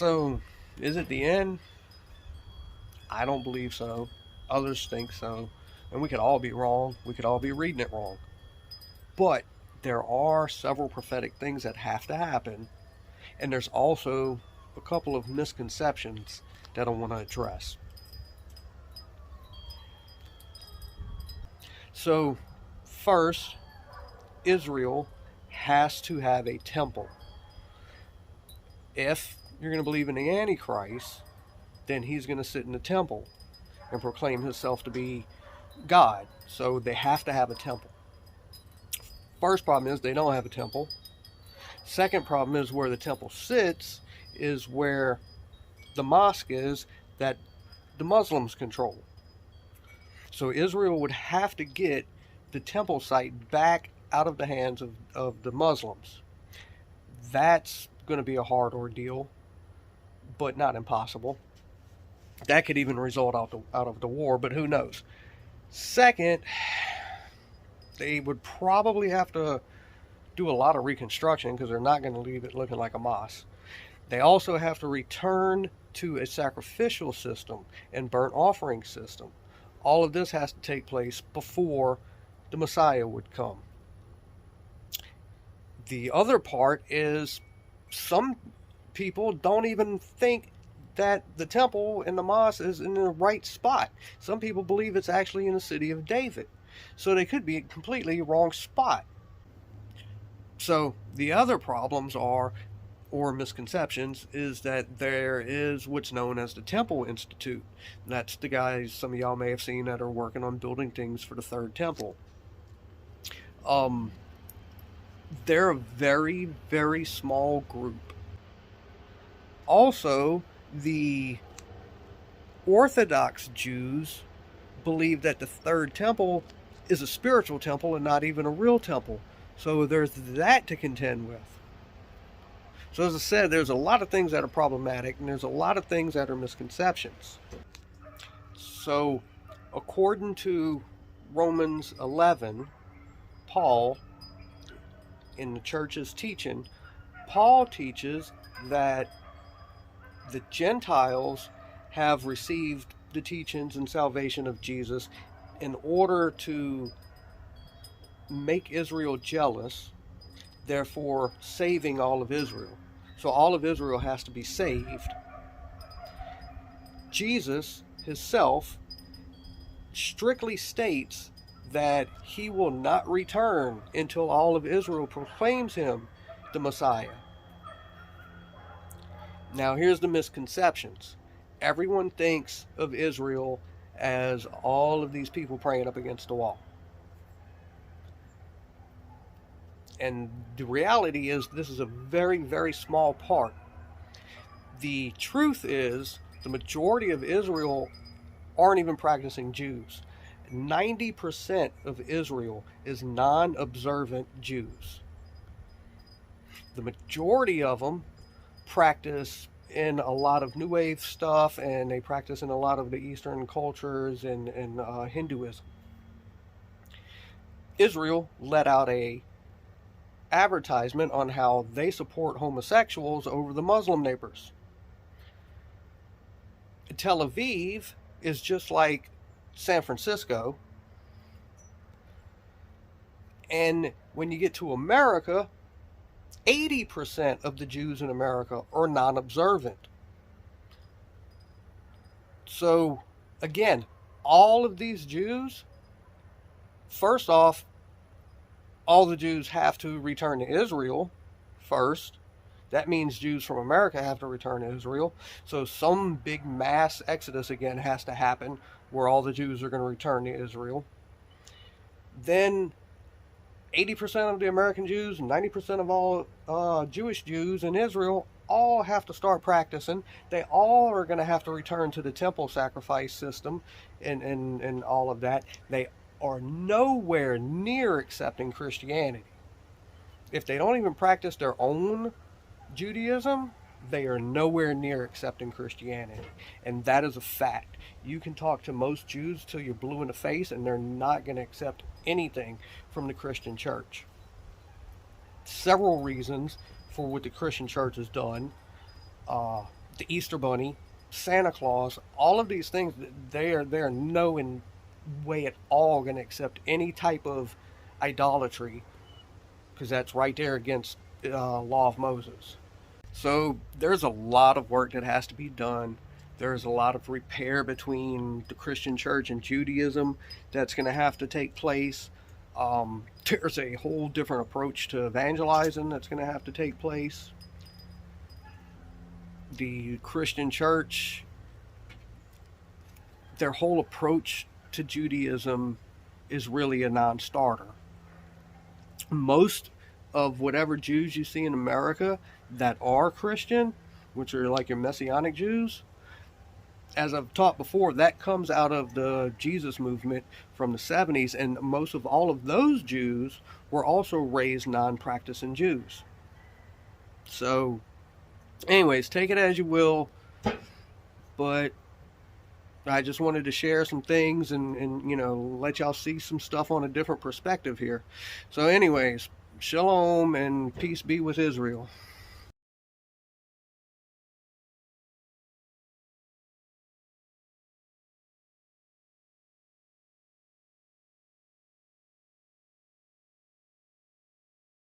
So, is it the end? I don't believe so. Others think so. And we could all be wrong. We could all be reading it wrong. But there are several prophetic things that have to happen. And there's also a couple of misconceptions that I want to address. So, first, Israel has to have a temple. If you're going to believe in the Antichrist, then he's going to sit in the temple and proclaim himself to be God. So they have to have a temple. First problem is they don't have a temple. Second problem is where the temple sits is where the mosque is that the Muslims control. So Israel would have to get the temple site back out of the hands of the Muslims. That's going to be a hard ordeal, but not impossible. That could even result out of the war, but who knows? Second, they would probably have to do a lot of reconstruction because they're not going to leave it looking like a mosque. They also have to return to a sacrificial system and burnt offering system. All of this has to take place before the Messiah would come. The other part is some people don't even think that the temple and the mosque is in the right spot. Some people believe it's actually in the city of David. So they could be a completely wrong spot. So the other problems are, or misconceptions, is that there is what's known as the Temple Institute. That's the guys some of y'all may have seen that are working on building things for the third temple. They're a very, very small group. Also, the Orthodox Jews believe that the third temple is a spiritual temple and not even a real temple. So there's that to contend with. So as I said, there's a lot of things that are problematic and there's a lot of things that are misconceptions. So according to Romans 11, Paul, in the church's teaching, Paul teaches that the Gentiles have received the teachings and salvation of Jesus in order to make Israel jealous, therefore saving all of Israel. So all of Israel has to be saved. Jesus himself strictly states that he will not return until all of Israel proclaims him the Messiah. Now here's the misconceptions. Everyone thinks of Israel as all of these people praying up against the wall. And the reality is this is a very, very small part. The truth is the majority of Israel aren't even practicing Jews. 90% of Israel is non-observant Jews. The majority of them practice in a lot of New Wave stuff, and they practice in a lot of the Eastern cultures and Hinduism. Israel let out a advertisement on how they support homosexuals over the Muslim neighbors. Tel Aviv is just like San Francisco, and when you get to America, 80% of the Jews in America are non-observant. So again, all of these Jews, first off, all the Jews have to return to Israel first. That means Jews from America have to return to Israel. So some big mass exodus again has to happen where all the Jews are going to return to Israel. Then 80% of the American Jews and 90% of all Jewish Jews in Israel all have to start practicing. They all are going to have to return to the temple sacrifice system and all of that. They are nowhere near accepting Christianity. If they don't even practice their own Judaism, they are nowhere near accepting Christianity. And that is a fact. You can talk to most Jews till you're blue in the face and they're not going to accept anything from the Christian church. Several reasons for what the Christian church has done. the Easter Bunny, Santa Claus, all of these things, they're no way at all going to accept any type of idolatry, because that's right there against law of Moses. So there's a lot of work that has to be done. There's a lot of repair between the Christian church and Judaism that's going to have to take place. There's a whole different approach to evangelizing that's going to have to take place. The Christian church, their whole approach to Judaism is really a non-starter. Most of whatever Jews you see in America that are Christian, which are like your Messianic Jews, as I've taught before, that comes out of the Jesus movement from the 70s, and most of all of those Jews were also raised non-practicing Jews. So, anyways, take it as you will, but I just wanted to share some things and let y'all see some stuff on a different perspective here. So anyways, shalom and peace be with Israel.